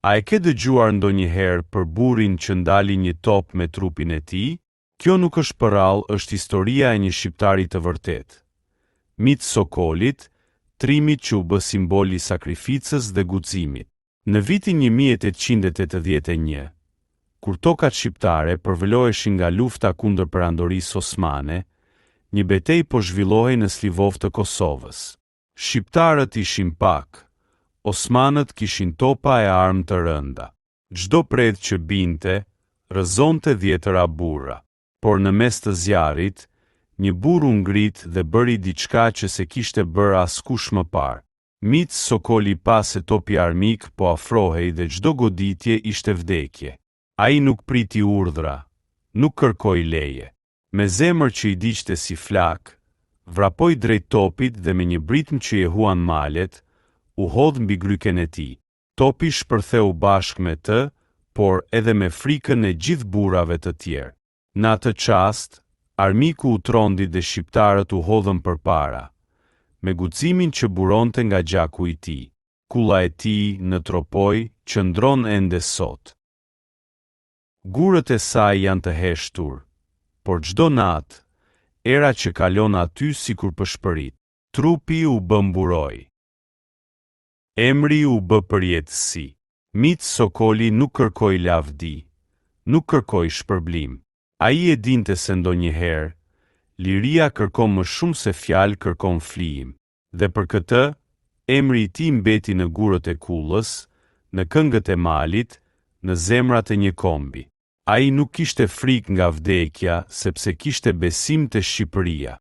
A e ke dëgjuar ndonjëherë për burrin që ndali një top me trupin e tij? Kjo nuk është përrall, është historia e një shqiptari të vërtetë. Miti Sokolit, trimit që u bë simbol i sakrificës dhe guximit. Në vitin 1881, kur tokat shqiptare përvëloheshin nga lufta kundër perandorisë osmane, një betejë po zhvillohej në Slivovë të Kosovës. Shqiptarët ishin pak, osmanët kishin topa e armë të rënda. Çdo prerë që binte, rrëzonte 10 burra. Por në mes të zjarrit, një burr u ngrit dhe bëri diçka që se kishte bërë askush më parë. Miti Sokoli pa se topi armik po afrohej dhe çdo goditje ishte vdekje. Ai nuk priti urdhra, nuk kërkoi leje. Me zemër që i diqte si flak, vrapoi drejt topit dhe me një britm që i huan malet, u hodh mbi gryken e tij. Topi shpërtheu bashkë me të, por edhe me frikën e gjithë burrave të tjerë. Në atë çast, armiku u trondi dhe shqiptarët u hodhën përpara, me guximin që buronte nga gjaku i tij. Kulla e tij në tropoj qëndron ende sot. Gurët e saj janë të heshtur, por çdo natë, era që kalon aty sikur përshpërit. Trupi u bë mburoj. Emri u bë përjetësi. Miti Sokoli nuk kërkoi lavdi, nuk kërkoi shpërblim. Ai e dinte se ndonjëherë, liria kërkon më shumë se fjalë kërkon flijim. Dhe për këtë, emri i tij mbeti në gurët e kullës, në këngët e malit, në zemrat e një kombi. Ai nuk kishte frikë nga vdekja sepse kishte besim te Shqipëria.